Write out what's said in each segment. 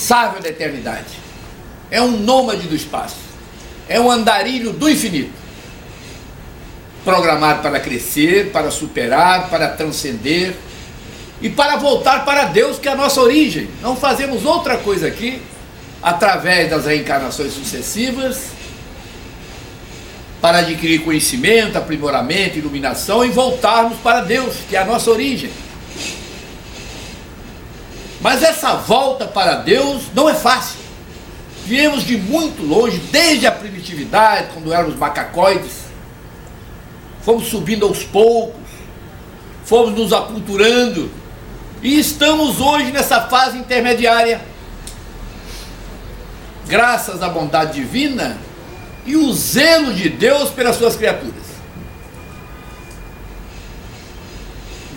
incansável da eternidade. É um nômade do espaço. É um andarilho do infinito. Programado para crescer, para superar, para transcender e para voltar para Deus, que é a nossa origem. Não fazemos outra coisa aqui, através das reencarnações sucessivas, para adquirir conhecimento, aprimoramento, iluminação e voltarmos para Deus, que é a nossa origem. Mas essa volta para Deus não é fácil. Viemos de muito longe, desde a primitividade, quando éramos macacoides. Fomos subindo aos poucos, fomos nos aculturando e estamos hoje nessa fase intermediária. Graças à bondade divina e o zelo de Deus pelas suas criaturas.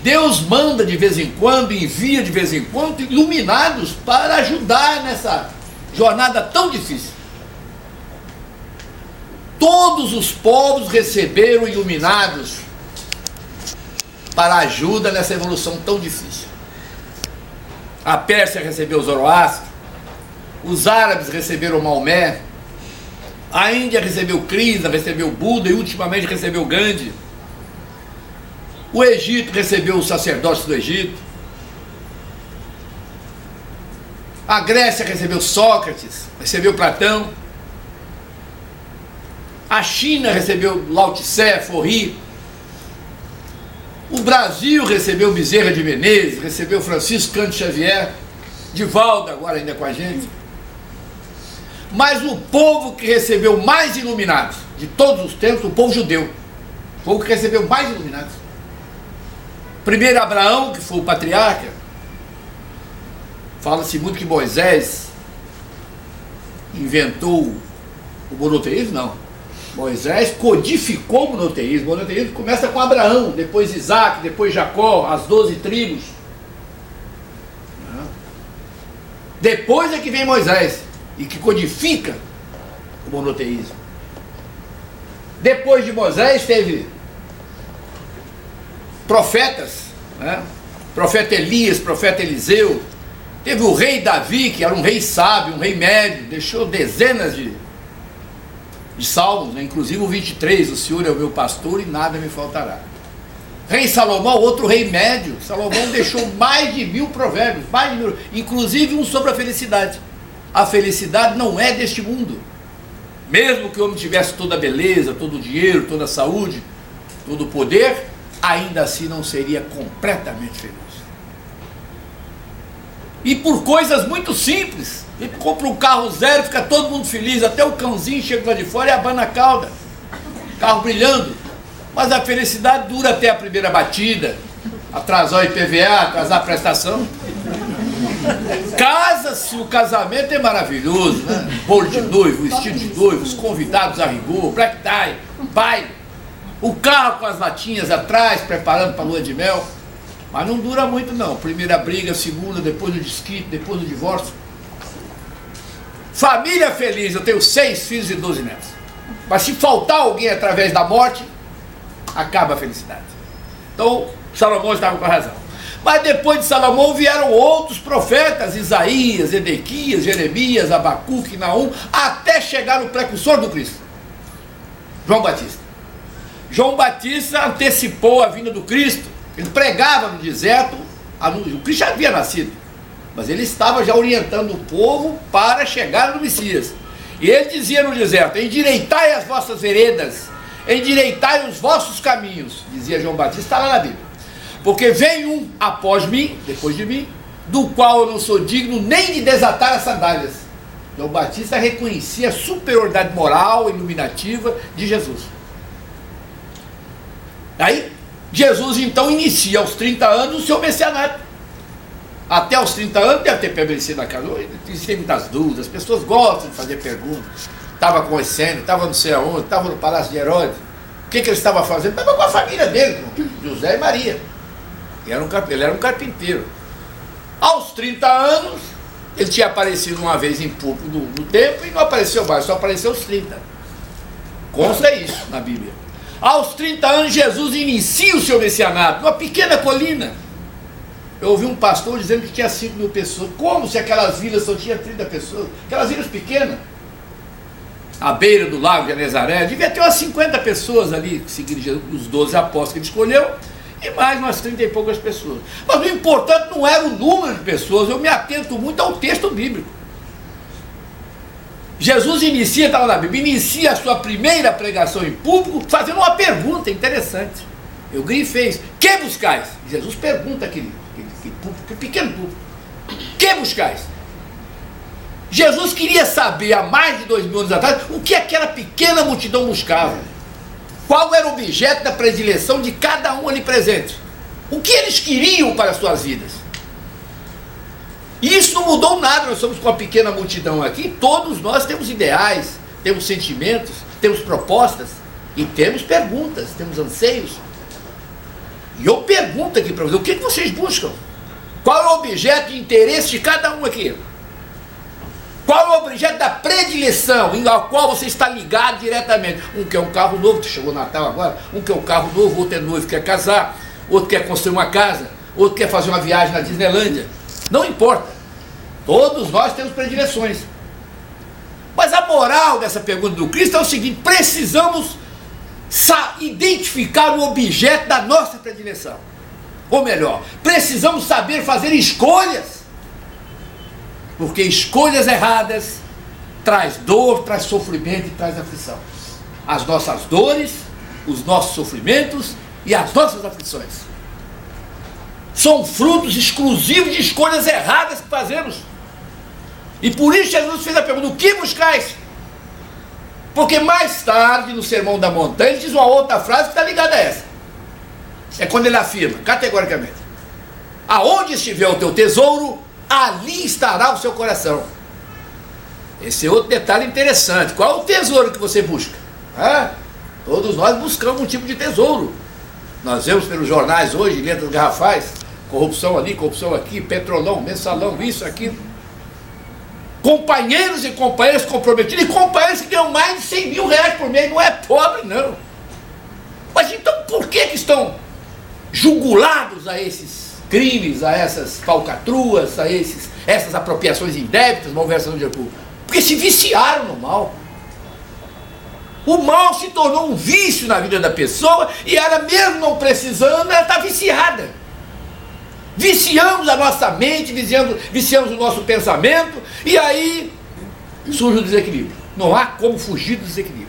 Deus manda de vez em quando, envia de vez em quando iluminados para ajudar nessa jornada tão difícil. Todos os povos receberam iluminados para ajuda nessa evolução tão difícil. A Pérsia recebeu Zoroastro, os árabes receberam Maomé, a Índia recebeu Krishna, recebeu Buda e ultimamente recebeu Gandhi. O Egito recebeu os sacerdotes do Egito. A Grécia recebeu Sócrates, recebeu Platão. A China recebeu Lao Tse, Forri. O Brasil recebeu Bezerra de Menezes, recebeu Francisco Cândido Xavier, Divaldo agora ainda com a gente. Mas o povo que recebeu mais iluminados de todos os tempos, o povo judeu. O povo que recebeu mais iluminados. Primeiro Abraão, que foi o patriarca. Fala-se muito que Moisés inventou o monoteísmo, não. Moisés codificou o monoteísmo. O monoteísmo começa com Abraão, depois Isaac, depois Jacó, as 12 tribos. Depois é que vem Moisés e que codifica o monoteísmo. Depois de Moisés teve profetas, né? Profeta Elias, profeta Eliseu. Teve o rei Davi, que era um rei sábio, um rei médio, deixou dezenas de salmos, né? Inclusive o 23, o Senhor é o meu pastor e nada me faltará. Rei Salomão, outro rei médio. Salomão deixou mais de 1000 provérbios, inclusive um sobre a felicidade. A felicidade não é deste mundo. Mesmo que o homem tivesse toda a beleza, todo o dinheiro, toda a saúde, todo o poder, ainda assim não seria completamente feliz. E por coisas muito simples. Ele compra um carro zero, fica todo mundo feliz, até o cãozinho chega lá de fora e abana a cauda. Carro brilhando. Mas a felicidade dura até a primeira batida, atrasar o IPVA, atrasar a prestação. Casa-se, o casamento é maravilhoso, né? Bolo de noivo, vestido de noivo, os convidados a rigor, black tie, baile. O carro com as latinhas atrás, preparando para a lua de mel. Mas não dura muito não. Primeira briga, segunda, depois o desquite, depois o divórcio. Família feliz, eu tenho 6 filhos e 12 netos. Mas se faltar alguém através da morte, acaba a felicidade. Então, Salomão estava com razão. Mas depois de Salomão vieram outros profetas, Isaías, Edequias, Jeremias, Abacuque, Naum, até chegar no precursor do Cristo, João Batista. João Batista antecipou a vinda do Cristo. Ele pregava no deserto, o Cristo já havia nascido, mas ele estava já orientando o povo para chegar no Messias. E ele dizia no deserto: endireitai as vossas veredas, endireitai os vossos caminhos, dizia João Batista, está lá na Bíblia. Porque vem um após mim, depois de mim, do qual eu não sou digno nem de desatar as sandálias. João Batista reconhecia a superioridade moral e iluminativa de Jesus. Aí, Jesus então inicia aos 30 anos o seu messianato. Até os 30 anos deve ter permanecido na casa. Existem muitas dúvidas, as pessoas gostam de fazer perguntas. Estava conhecendo, estava não sei aonde, estava no Palácio de Herodes. O que ele estava fazendo? Estava com a família dele, José e Maria. Ele era um carpinteiro. Aos 30 anos, ele tinha aparecido uma vez em público no templo e não apareceu mais, só apareceu aos 30. Consta isso na Bíblia. Aos 30 anos, Jesus inicia o seu messianato, numa pequena colina. Eu ouvi um pastor dizendo que tinha 5.000 pessoas. Como se aquelas vilas só tinham 30 pessoas? Aquelas vilas pequenas. À beira do lago de Genezaré, devia ter umas 50 pessoas ali, seguindo Jesus, os 12 apóstolos que ele escolheu, e mais umas 30 e poucas pessoas. Mas o importante não era o número de pessoas, eu me atento muito ao texto bíblico. Jesus inicia, está lá na Bíblia, inicia a sua primeira pregação em público fazendo uma pergunta interessante. Eu grifei isso. Que buscais? Jesus pergunta aquele pequeno público. Que buscais? Jesus queria saber, há mais de 2.000 anos atrás, o que aquela pequena multidão buscava. Qual era o objeto da predileção de cada um ali presente. O que eles queriam para as suas vidas. E isso não mudou nada, nós somos com a pequena multidão aqui, todos nós temos ideais, temos sentimentos, temos propostas, e temos perguntas, temos anseios. E eu pergunto aqui para vocês, o que vocês buscam? Qual é o objeto de interesse de cada um aqui? Qual é o objeto da predileção, ao qual você está ligado diretamente? Um quer um carro novo, que chegou o Natal agora, um quer um carro novo, outro é noivo, quer casar, outro quer construir uma casa, outro quer fazer uma viagem na Disneylândia. Não importa, todos nós temos predileções. Mas a moral dessa pergunta do Cristo é o seguinte: precisamos identificar o objeto da nossa predileção. Ou melhor, precisamos saber fazer escolhas. Porque escolhas erradas traz dor, traz sofrimento e traz aflição. As nossas dores, os nossos sofrimentos e as nossas aflições são frutos exclusivos de escolhas erradas que fazemos. E por isso Jesus fez a pergunta: o que buscais? Porque mais tarde, no Sermão da Montanha, ele diz uma outra frase que está ligada a essa. É quando ele afirma, categoricamente: aonde estiver o teu tesouro, ali estará o seu coração. Esse é outro detalhe interessante. Qual é o tesouro que você busca? Todos nós buscamos um tipo de tesouro. Nós vemos pelos jornais hoje, letras garrafais, corrupção ali, corrupção aqui, petrolão, mensalão, isso, aquilo. Companheiros e companheiras comprometidos, e companheiros que ganham mais de 100 mil reais por mês. Não é pobre, não. Mas então por que estão jugulados a esses crimes, a essas falcatruas, a essas apropriações indébitas, malversação de dinheiro público? Porque se viciaram no mal. O mal se tornou um vício na vida da pessoa, e ela mesmo não precisando, ela está viciada. Viciamos a nossa mente, viciamos o nosso pensamento, e aí surge o desequilíbrio. Não há como fugir do desequilíbrio.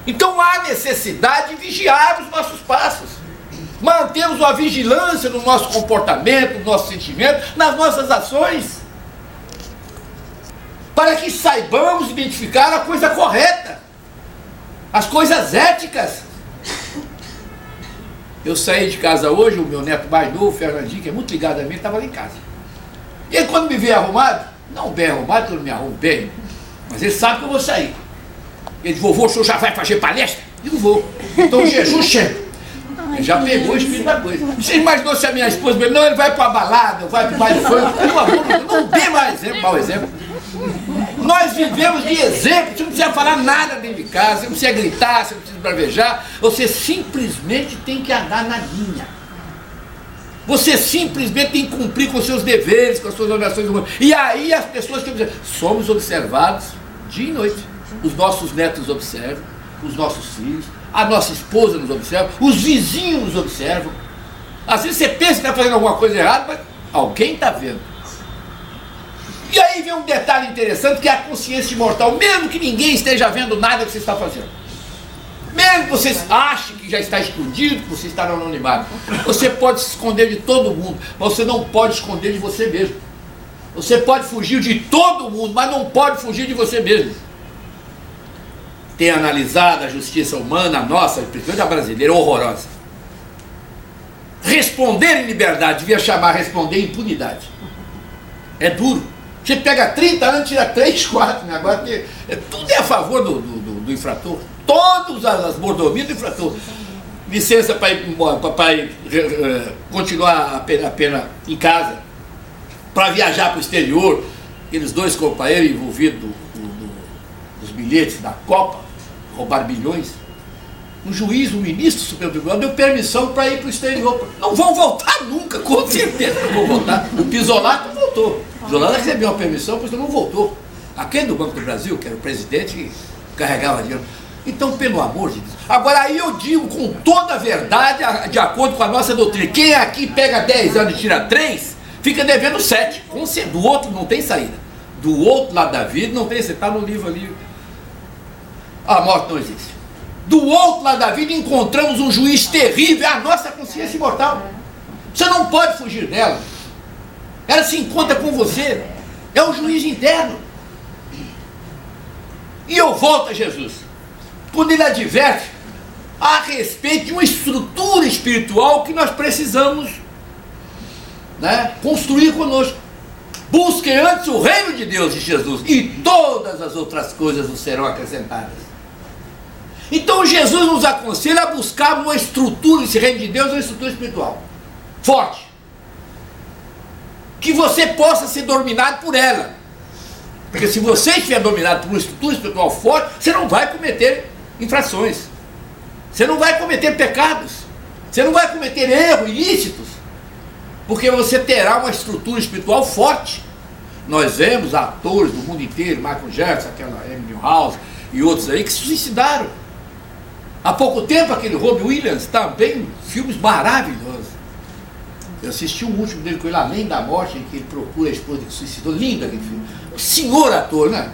Então há necessidade de vigiar os nossos passos, mantermos uma vigilância no nosso comportamento, no nosso sentimento, nas nossas ações, para que saibamos identificar a coisa correta, as coisas éticas. Eu saí de casa hoje, o meu neto mais novo, o Fernandinho, que é muito ligado a mim, estava lá em casa. E ele, quando me vê arrumado, não bem arrumado, que eu não me arrumo bem, mas ele sabe que eu vou sair. Ele disse: vovô, o senhor já vai fazer palestra? Eu vou. Então o jejum chega. Ele já pegou o espírito da coisa. Você imaginou se a minha esposa me... Não, ele vai para a balada, vai para o baile funk. Pelo amor de Deus, não dê mais exemplo, mau exemplo. Nós vivemos de exemplo. Você não precisa falar nada dentro de casa, você não precisa gritar, você não precisa bravejar. Você simplesmente tem que andar na linha. Você simplesmente tem que cumprir com os seus deveres, com as suas obrigações humanas. E aí as pessoas têm que dizer: somos observados dia e noite. Os nossos netos observam, os nossos filhos, a nossa esposa nos observa, os vizinhos nos observam. Às vezes você pensa que está fazendo alguma coisa errada, mas alguém está vendo. E aí vem um detalhe interessante, que é a consciência imortal. Mesmo que ninguém esteja vendo nada que você está fazendo, mesmo que você ache que já está escondido, que você está no anonimato, você pode se esconder de todo mundo, mas você não pode esconder de você mesmo. Você pode fugir de todo mundo, mas não pode fugir de você mesmo. Tem analisado a justiça humana, nossa, principalmente a brasileira, horrorosa. Responder em liberdade devia chamar responder em impunidade. É duro. Você pega 30 anos, tira 3, 4, né? Agora tudo é a favor do infrator. Todas as mordomias do infrator. Licença para continuar a pena em casa, para viajar para o exterior. Aqueles 2 companheiros envolvidos nos bilhetes da Copa, roubaram bilhões. um juiz, um ministro do Supremo Tribunal deu permissão para ir para o exterior. Não vão voltar nunca, com certeza não vão voltar. O Pisolato voltou. O Pisolato recebeu uma permissão, mas não voltou. Aquele do Banco do Brasil, que era o presidente que carregava dinheiro. Então, pelo amor de Deus. Agora, aí eu digo com toda a verdade, de acordo com a nossa doutrina, quem aqui pega 10 anos e tira 3, fica devendo 7. Do outro não tem saída. Do outro lado da vida não tem, você está no livro ali. A morte não existe. Do outro lado da vida encontramos um juiz terrível, é a nossa consciência imortal. Você não pode fugir dela. Ela se encontra com você. É um juiz interno. E eu volto a Jesus. Quando ele adverte a respeito de uma estrutura espiritual que nós precisamos, né, construir conosco. Busquem antes o reino de Deus, de Jesus, e todas as outras coisas nos serão acrescentadas. Então Jesus nos aconselha a buscar uma estrutura, esse reino de Deus é uma estrutura espiritual forte, que você possa ser dominado por ela, porque se você estiver dominado por uma estrutura espiritual forte, você não vai cometer infrações, você não vai cometer pecados, você não vai cometer erros ilícitos, porque você terá uma estrutura espiritual forte. Nós vemos atores do mundo inteiro, Michael Jackson, aquela Amy House e outros aí que se suicidaram. Há pouco tempo aquele Robin Williams também, filmes maravilhosos. Eu assisti o último dele com ele, Além da Morte, em que ele procura a esposa que se suicidou. Lindo aquele filme. Um senhor ator, né?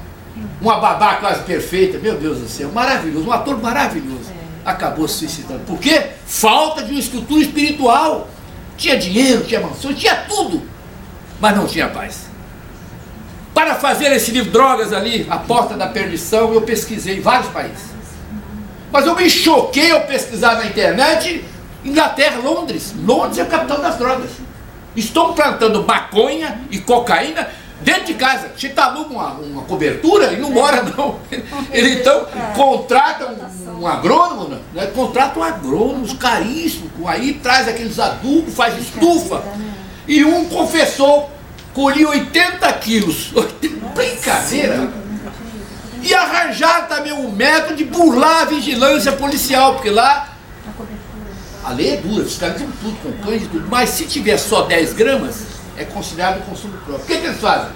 Uma babá quase perfeita, meu Deus do céu, maravilhoso, um ator maravilhoso. Acabou se suicidando. Por quê? Falta de uma estrutura espiritual. Tinha dinheiro, tinha mansões, tinha tudo, mas não tinha paz. Para fazer esse livro Drogas ali, A Porta da Perdição, eu pesquisei em vários países. Mas eu me choquei ao pesquisar na internet, Inglaterra, Londres. Londres é a capital das drogas. Estão plantando maconha e cocaína dentro de casa. Você está aluga uma cobertura e não mora não. Ele então contrata um agrônomo, né? Contrata um agrônomo caríssimo, aí traz aqueles adubos, faz estufa. E um confessou, colhia 80 quilos. Brincadeira. E arranjar também um método de burlar a vigilância policial, porque lá a lei é dura, fiscalizam tudo, com cães e tudo, mas se tiver só 10 gramas, é considerado consumo próprio. O que eles fazem?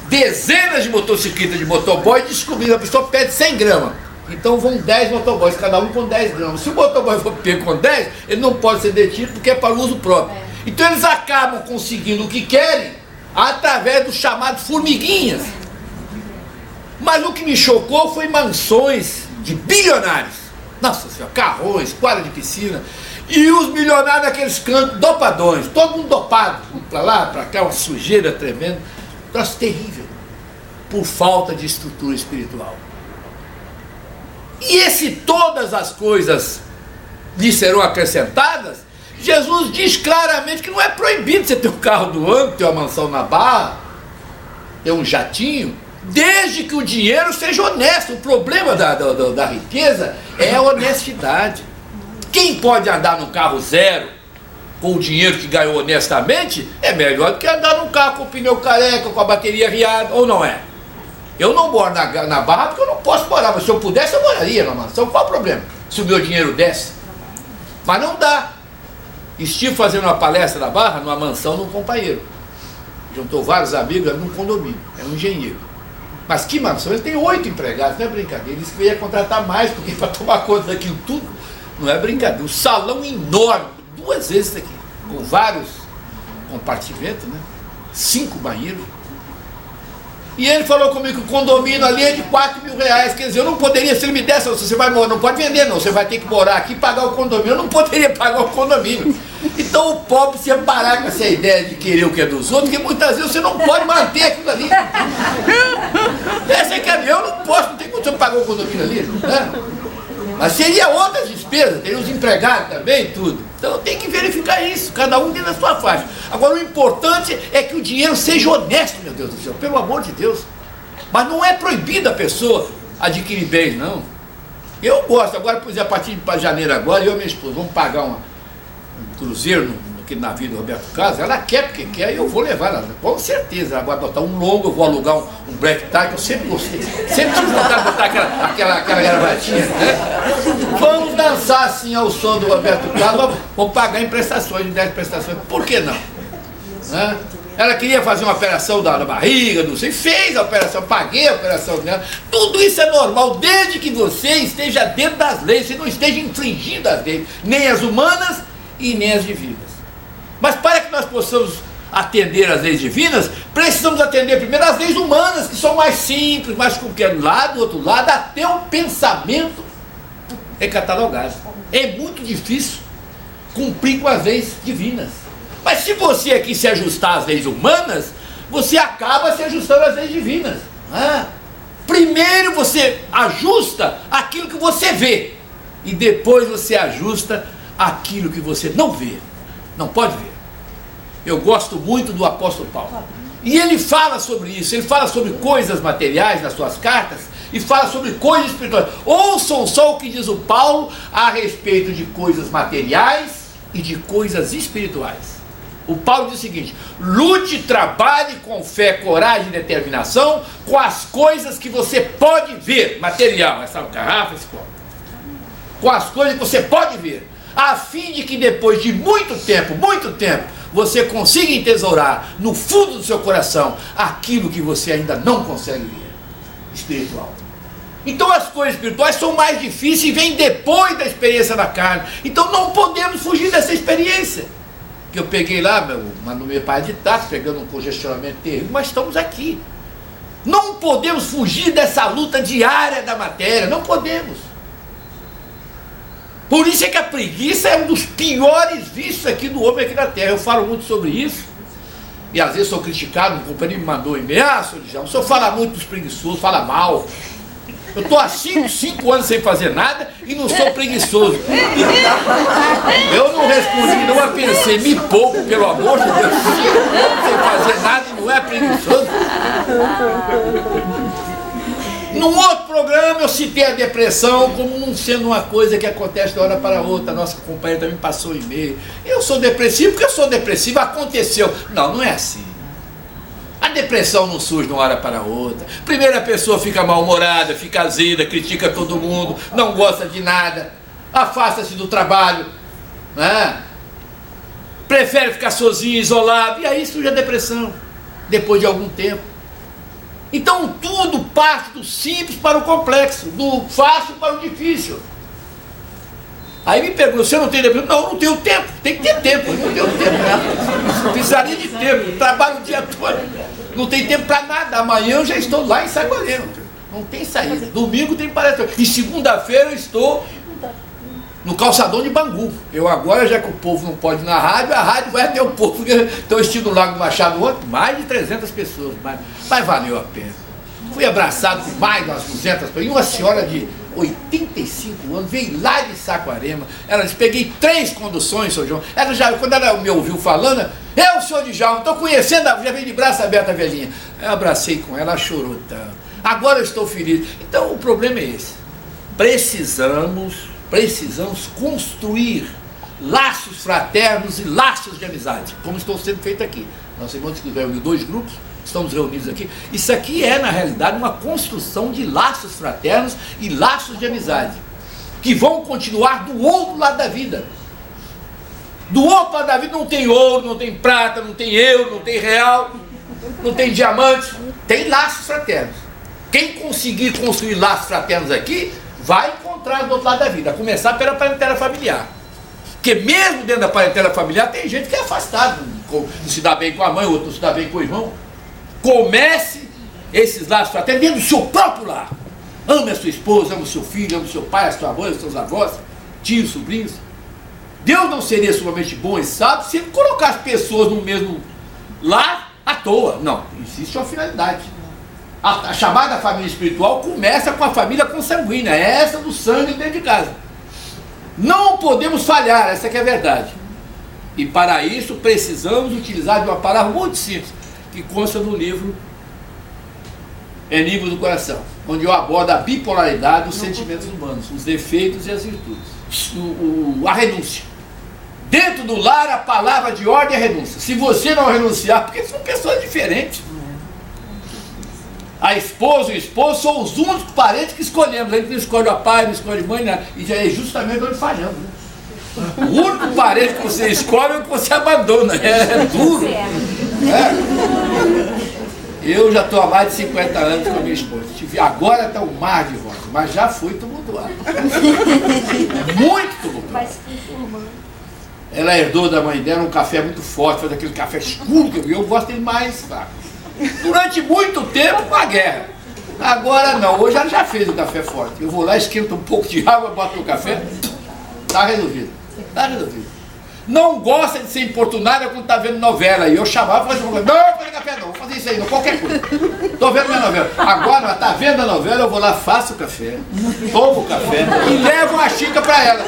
Dezenas de motociclistas de motoboy descobriram, a pessoa pede 100 gramas, então vão 10 motoboys, cada um com 10 gramas. Se o motoboy for pego com 10, ele não pode ser detido porque é para uso próprio. Então eles acabam conseguindo o que querem através dos chamados formiguinhas. Mas o que me chocou foi mansões de bilionários. Nossa senhora, carrões, quadra de piscina. E os milionários naqueles cantos, dopadões, todo mundo dopado. Para lá, para cá, uma sujeira tremenda. Troço terrível. Por falta de estrutura espiritual. E se todas as coisas lhe serão acrescentadas, Jesus diz claramente que não é proibido você ter um carro do ano, ter uma mansão na Barra, ter um jatinho, desde que o dinheiro seja honesto. O problema da riqueza é a honestidade. Quem pode andar num carro zero com o dinheiro que ganhou honestamente é melhor do que andar num carro com o pneu careca, com a bateria riada, ou não é? Eu não moro na Barra porque eu não posso morar, mas se eu pudesse eu moraria na mansão. Qual o problema? Se o meu dinheiro desce. Mas não dá. Estive fazendo uma palestra na Barra, numa mansão, num companheiro. Juntou vários amigos num condomínio, é um engenheiro. Mas que mansão? Ele tem 8 empregados, não é brincadeira. Ele disse que ia contratar mais, porque para tomar conta daquilo tudo, não é brincadeira. Um salão enorme, 2 vezes isso aqui, com vários compartimentos, né? 5 banheiros. E ele falou comigo que o condomínio ali é de 4 mil reais. Quer dizer, eu não poderia, se ele me desse, você vai morar, não pode vender não, você vai ter que morar aqui e pagar o condomínio. Eu não poderia pagar o condomínio. Então o pobre se ia parar com essa ideia de querer o que é dos outros, porque muitas vezes você não pode manter aquilo ali. Essa é que é eu não posso, não tem condição de pagar o condomínio ali, né? Mas seria outras despesas, teria os empregados também, tudo. Então tem que verificar isso, cada um dentro da sua faixa. Agora o importante é que o dinheiro seja honesto, meu Deus do céu, pelo amor de Deus. Mas não é proibido a pessoa adquirir bens, não. Eu gosto, agora, por exemplo, a partir de janeiro agora, eu e minha esposa vamos pagar um cruzeiro no aqui na vida do Roberto Carlos, ela quer porque quer e eu vou levar ela. Com certeza, ela vai botar um longo, eu vou alugar um black tie, que eu sempre gostei. Sempre tive vontade de botar aquela gravatinha, né? Vamos dançar assim ao som do Roberto Carlos, vamos pagar em prestações, em 10 prestações. Por que não? Né? Ela queria fazer uma operação da barriga, não sei, fez a operação, paguei a operação dela. Tudo isso é normal, desde que você esteja dentro das leis, você não esteja infringindo as leis, nem as humanas e nem as divinas. Mas para que nós possamos atender às leis divinas, precisamos atender primeiro as leis humanas, que são mais simples, mais qualquer lado, do outro lado, até o pensamento é catalogado. É muito difícil cumprir com as leis divinas. Mas se você aqui se ajustar às leis humanas, você acaba se ajustando às leis divinas. Primeiro você ajusta aquilo que você vê, e depois você ajusta aquilo que você não vê, não pode ver. Eu gosto muito do apóstolo Paulo, e ele fala sobre isso, ele fala sobre coisas materiais nas suas cartas, e fala sobre coisas espirituais. Ouçam só o que diz o Paulo a respeito de coisas materiais e de coisas espirituais. O Paulo diz o seguinte: lute, trabalhe com fé, coragem e determinação com as coisas que você pode ver, material, essa garrafa, esse copo, com as coisas que você pode ver, a fim de que depois de muito tempo, você consiga entesourar no fundo do seu coração aquilo que você ainda não consegue ver, espiritual. Então as coisas espirituais são mais difíceis e vêm depois da experiência da carne. Então não podemos fugir dessa experiência. Que eu peguei lá, no meu pai de Tato, pegando um congestionamento terrível, mas estamos aqui. Não podemos fugir dessa luta diária da matéria, não podemos. Por isso é que a preguiça é um dos piores vícios aqui do homem aqui na Terra. Eu falo muito sobre isso, e às vezes sou criticado, um companheiro me mandou um e-mail: senhor Djalma, o senhor fala muito dos preguiçosos, fala mal. Eu estou há 5 anos sem fazer nada e não sou preguiçoso. Eu não respondi, não, eu pensei, me pouco, pelo amor de Deus. 5 anos sem fazer nada e não é preguiçoso. Num outro programa eu citei a depressão como não sendo uma coisa que acontece de uma hora para outra. A nossa companheira também passou um e-mail: eu sou depressivo porque eu sou depressivo, aconteceu. Não, não é assim. A depressão não surge de uma hora para outra. Primeiro a pessoa fica mal-humorada, fica azeda, critica todo mundo, não gosta de nada, afasta-se do trabalho, né? Prefere ficar sozinho, isolado, e aí surge a depressão, depois de algum tempo. Então tudo parte do simples para o complexo, do fácil para o difícil. Aí me perguntam: você não tem depressão? Não, não tenho tempo. Tem que ter tempo, eu não tenho tempo. Precisaria de tempo, trabalho o dia todo. Não tem tempo para nada. Amanhã eu já estou lá em Saquarema. Não tem saída. Domingo tem palestra. E segunda-feira eu estou no calçadão de Bangu. Eu agora, já que o povo não pode ir na rádio, a rádio vai até o povo. Então eu estive no Lago do Machado ontem, mais de 300 pessoas. Mas valeu a pena. Fui abraçado por mais de umas 200 pessoas. E uma senhora de 85 anos, veio lá de Saquarema. Ela disse: peguei 3 conduções, senhor João. Quando ela me ouviu falando: o senhor Djalma, estou conhecendo, já veio de braço aberto a velhinha. Eu abracei com ela, ela chorou tanto. Agora eu estou feliz. Então o problema é esse. Precisamos construir laços fraternos e laços de amizade, como estão sendo feitos aqui. Nós temos que reunir 2 grupos, estamos reunidos aqui. Isso aqui é, na realidade, uma construção de laços fraternos e laços de amizade, que vão continuar do outro lado da vida. Do outro lado da vida não tem ouro, não tem prata, não tem euro, não tem real, não tem diamante, tem laços fraternos. Quem conseguir construir laços fraternos aqui, vai encontrar do outro lado da vida, a começar pela parentela familiar. Porque mesmo dentro da parentela familiar tem gente que é afastado, não se dá bem com a mãe, outro não se dá bem com o irmão. Comece esses laços fraternos dentro do seu próprio lar. Ame a sua esposa, ame o seu filho, ame o seu pai, a sua mãe, os seus avós, tios, sobrinhos. Deus não seria sumamente bom e sábio se ele colocasse pessoas no mesmo lar à toa. Não, existe uma finalidade. A chamada família espiritual começa com a família consanguínea, é essa do sangue dentro de casa. Não podemos falhar, essa que é a verdade. E para isso precisamos utilizar de uma palavra muito simples, que consta no livro Enigma do Coração, onde eu abordo a bipolaridade dos sentimentos humanos, os defeitos e as virtudes, a renúncia. Dentro do lar, a palavra de ordem é renúncia. Se você não renunciar, porque são pessoas diferentes. A esposa e o esposo são os únicos parentes que escolhemos. A gente não escolhe o pai, não escolhe a mãe, né? E já é justamente onde falhamos. Né? O único parente que você escolhe é o que você abandona. É duro. Eu já estou há mais de 50 anos com a minha esposa. Agora está um mar de voz, mas já fui tumultuado. Muito tumultuado. Ela herdou da mãe dela um café muito forte, faz aquele café escuro que eu gosto dele mais fraco. Durante muito tempo, uma guerra. Agora não, hoje ela já fez o café forte. Eu vou lá, esquento um pouco de água, boto no café, está resolvido. Está resolvido. Não gosta de ser importunada quando está vendo novela. E eu chamava e falava, não, vou fazer café não, vou fazer isso aí, não, qualquer coisa. Estou vendo minha novela. Agora, está vendo a novela, eu vou lá, faço o café, tomo o café e levo uma xícara para ela.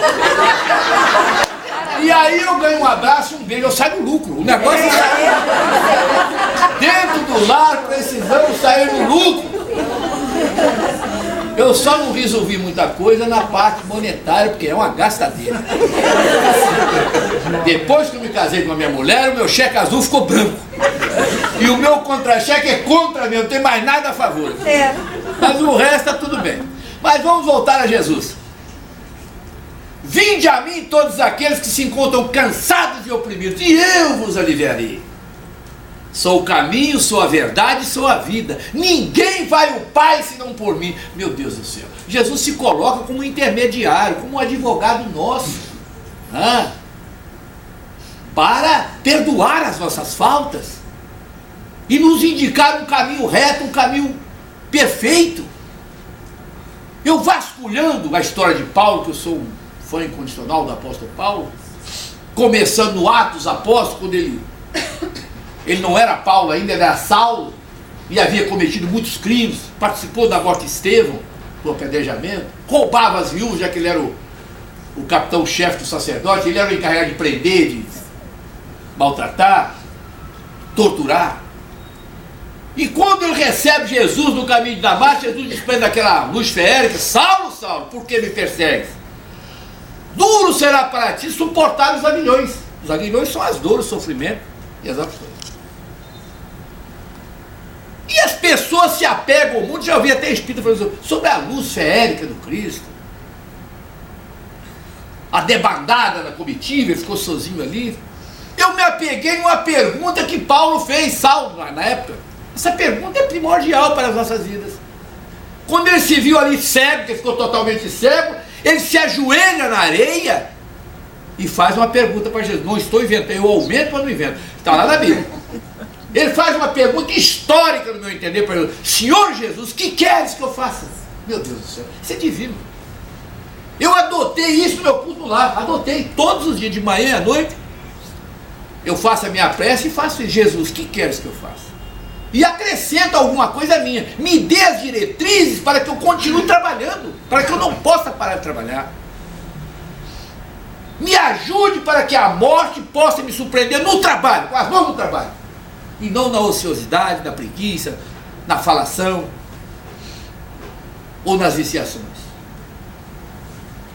E aí eu ganho um abraço, um beijo, eu saio no lucro. O negócio é sair. Dentro do lar precisamos sair no lucro. Eu só não resolvi muita coisa na parte monetária, porque é uma gastadeira. Depois que eu me casei com a minha mulher, o meu cheque azul ficou branco. E o meu contra-cheque é contra mim, não tem mais nada a favor. Mas o resto está tudo bem. Mas vamos voltar a Jesus. Vinde a mim todos aqueles que se encontram cansados e oprimidos, e eu vos aliviarei. Sou o caminho, sou a verdade, sou a vida. Ninguém vai ao Pai senão por mim. Meu Deus do céu. Jesus se coloca como um intermediário, como um advogado nosso. Para perdoar as nossas faltas. E nos indicar um caminho reto, um caminho perfeito. Eu vasculhando a história de Paulo, que eu sou um fã incondicional do apóstolo Paulo, começando no Atos Apóstolos, quando ele não era Paulo ainda, ele era Saulo, e havia cometido muitos crimes, participou da morte de Estevão, do apedrejamento, roubava as viúvas, já que ele era o capitão-chefe do sacerdote, ele era o encarregado de prender, de maltratar, torturar. E quando ele recebe Jesus no caminho de Damasco, Jesus desprende aquela luz feérica, Saulo, Saulo, por que me persegues? Duro será para ti suportar os aguilhões. Os aguilhões são as dores, o sofrimento e as aflições. E as pessoas se apegam ao mundo, já ouvi até espírito falando sobre a luz feérica do Cristo. A debandada da comitiva, ele ficou sozinho ali. Eu me apeguei em uma pergunta que Paulo fez, Saulo, na época. Essa pergunta é primordial para as nossas vidas. Quando ele se viu ali cego, que ficou totalmente cego, ele se ajoelha na areia e faz uma pergunta para Jesus. Não estou inventando, eu aumento ou não invento? Está lá na Bíblia. Ele faz uma pergunta histórica, no meu entender, para Jesus. Senhor Jesus, que queres que eu faça? Meu Deus do céu, isso é divino. Eu adotei isso no meu culto lá, adotei todos os dias, de manhã e à noite. Eu faço a minha prece e faço isso. Jesus, que queres que eu faça? E acrescento alguma coisa minha. Me dê as diretrizes para que eu continue trabalhando, para que eu não possa parar de trabalhar. Me ajude para que a morte possa me surpreender no trabalho, com as mãos no trabalho. E não na ociosidade, na preguiça, na falação ou nas viciações.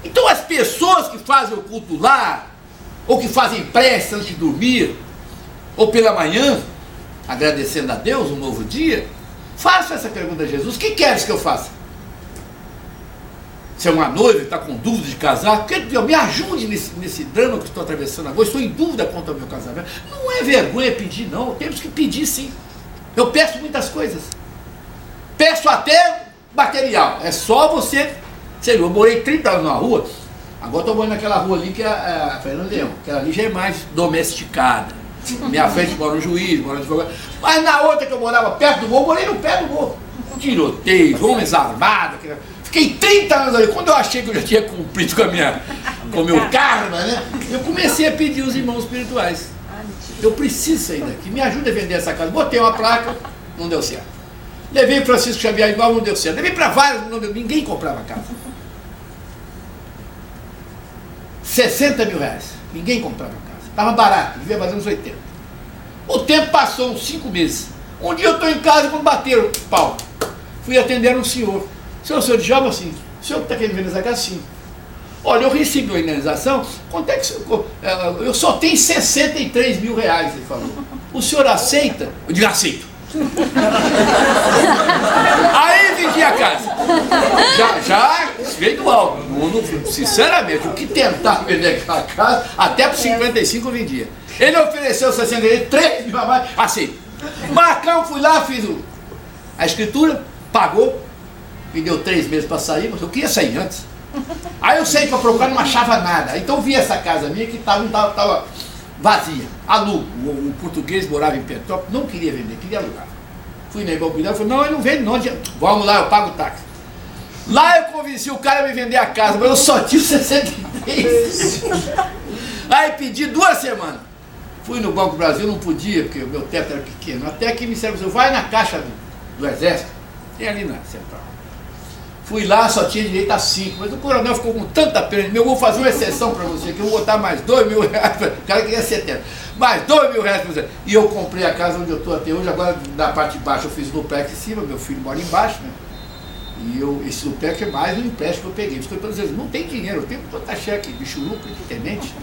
Então as pessoas que fazem o culto lá, ou que fazem prece antes de dormir, ou pela manhã, agradecendo a Deus um novo dia, façam essa pergunta a Jesus: o que queres que eu faça? Se é uma noiva e está com dúvida de casar, me ajude nesse drama que estou atravessando agora, estou em dúvida quanto ao meu casamento. Não é vergonha pedir, não, temos que pedir sim. Eu peço muitas coisas, peço até material, é só você. Sei lá, eu morei 30 anos na rua, agora estou morando naquela rua ali que é a Fernando Leão, aquela ali já é mais domesticada. Minha frente mora um juiz, mora um advogado. Mas na outra que eu morava perto do morro, morei no pé do morro. Tiroteio, homens armados. Fiquei 30 anos ali. Quando eu achei que eu já tinha cumprido com o meu karma, né? Eu comecei a pedir os irmãos espirituais. Eu preciso sair daqui, me ajuda a vender essa casa. Botei uma placa, não deu certo. Levei o Francisco Xavier igual, não deu certo. Levei para vários, não deu, ninguém comprava casa. 60 mil reais, ninguém comprava casa. Estava barato, devia valer uns 80. O tempo passou, uns 5 meses. Um dia eu estou em casa quando bateram pau. Fui atender um senhor. Senhor de Djalma, assim, o senhor que está querendo vender essa casa? Sim. Olha, eu recebi uma indenização, quanto é que eu só tenho 63 mil reais, ele falou. O senhor aceita? Eu digo, aceito. Aí vendi a casa. Já veio do alto. Sinceramente, o que tentar vender aquela casa, até por 55 eu vendia. Ele ofereceu 63 mil a mais, aceito. Marcão, fui lá, fiz a escritura, pagou, me deu 3 meses para sair, mas eu queria sair antes. Aí eu saí para procurar, não achava nada. Então vi essa casa minha que estava vazia, alugo. O português morava em Petrópolis, não queria vender, queria alugar. Fui na imobiliária, falei, não, eu não vendo não, vamos lá, eu pago o táxi. Lá eu convenci o cara a me vender a casa, mas eu só tinha 63. Aí pedi 2 semanas. Fui no Banco do Brasil, não podia, porque o meu teto era pequeno. Até que me disseram, vai na caixa do Exército, tem ali na central. Fui lá, só tinha direito a 5, mas o coronel ficou com tanta pena. Eu vou fazer uma exceção para você, que eu vou botar mais 2 mil reais. O cara queria 70. Mais 2 mil reais para você. E eu comprei a casa onde eu estou até hoje. Agora, na parte de baixo, eu fiz duplex em cima. Meu filho mora embaixo, né? E esse duplex é mais um empréstimo que eu peguei. Isso que eu estou dizendo, não tem dinheiro. Eu tenho tanta cheque de churuco, de tenente.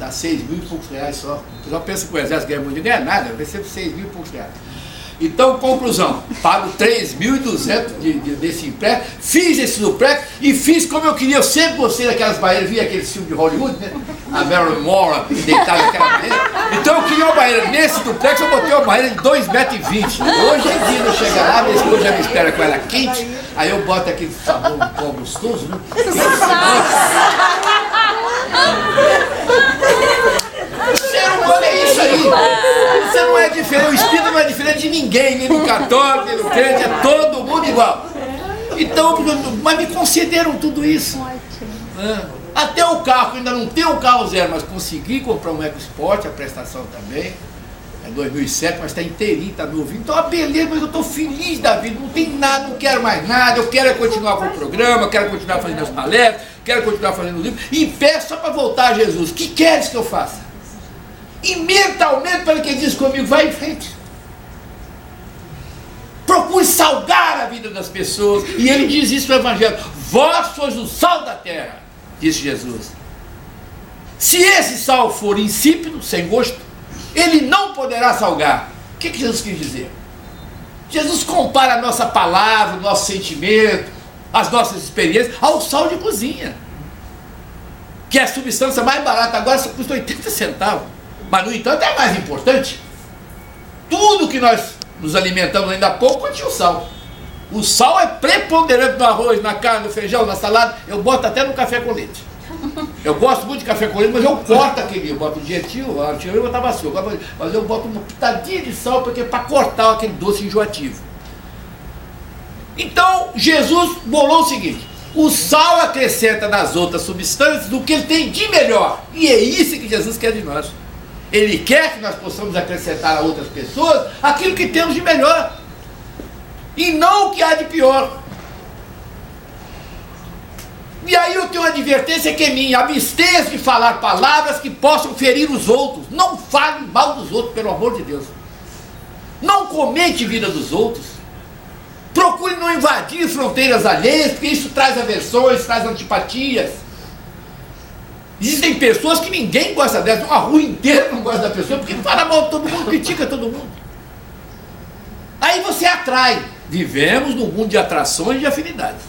Dá 6 mil e poucos reais só. O pessoal pensa que o Exército ganha muito. Não ganha nada. Eu recebo 6 mil e poucos reais. Então, conclusão, pago 3.200 desse empréstimo, fiz esse duplex e fiz como eu queria. Eu sempre gostei daquelas barreiras, vi aquele filme de Hollywood, né? A Marilyn Monroe deitada naquela barreira. Então eu queria uma barreira. Nesse duplex eu botei uma barreira de 2,20 metros. Hoje em dia eu chego lá, minha esposa já me espera com ela quente, aí eu boto aquele sabão pó gostoso, né? O ser humano é isso aí. Você não é diferente, o espírito não é diferente de ninguém, nem do católico, nem do crente, é todo mundo igual. Então, mas me concederam tudo isso. Até o carro, ainda não tenho o carro zero, mas consegui comprar um EcoSport, a prestação também. É 2007, mas está inteirinho, está novinho. Então, a beleza, mas eu estou feliz da vida, não tem nada, não quero mais nada. Eu quero continuar com o programa, quero continuar fazendo as palestras, quero continuar fazendo o livro. E peço só para voltar a Jesus. O que queres que eu faça? E mentalmente, para quem diz comigo, vai em frente. Procure salgar a vida das pessoas. E ele diz isso no Evangelho: vós sois o sal da terra, disse Jesus. Se esse sal for insípido, sem gosto, ele não poderá salgar. O que Jesus quis dizer? Jesus compara a nossa palavra, o nosso sentimento, as nossas experiências ao sal de cozinha, que é a substância mais barata. Agora só custa 80 centavos. Mas, no entanto, é mais importante. Tudo que nós nos alimentamos ainda há pouco continha o sal. O sal é preponderante no arroz, na carne, no feijão, na salada. Eu boto até no café com leite. Eu gosto muito de café com leite, mas eu corto aquele. Eu boto o dietil, eu botava açúcar. Mas eu boto uma pitadinha de sal para cortar aquele doce enjoativo. Então, Jesus bolou o seguinte: o sal acrescenta nas outras substâncias do que ele tem de melhor. E é isso que Jesus quer de nós. Ele quer que nós possamos acrescentar a outras pessoas aquilo que temos de melhor, e não o que há de pior. E aí eu tenho uma advertência que é minha: abstenha-se de falar palavras que possam ferir os outros. Não fale mal dos outros, pelo amor de Deus. Não comente vida dos outros. Procure não invadir fronteiras alheias, porque isso traz aversões, traz antipatias. Existem pessoas que ninguém gosta delas, uma rua inteira não gosta da pessoa, porque fala mal de todo mundo, critica todo mundo. Aí você atrai. Vivemos num mundo de atrações e de afinidades.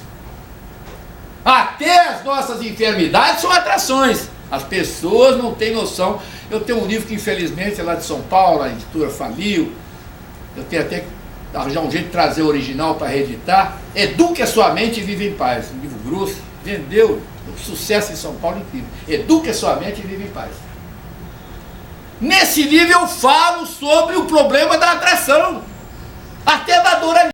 Até as nossas enfermidades são atrações. As pessoas não têm noção. Eu tenho um livro que, infelizmente, é lá de São Paulo, a editora faliu. Eu tenho até que arranjar um jeito de trazer o original para reeditar. Eduque a sua mente e vive em paz. Um livro grosso, vendeu. Sucesso em São Paulo, incrível. Eduque a sua mente e vive em paz. Nesse livro eu falo sobre o problema da atração, até da dor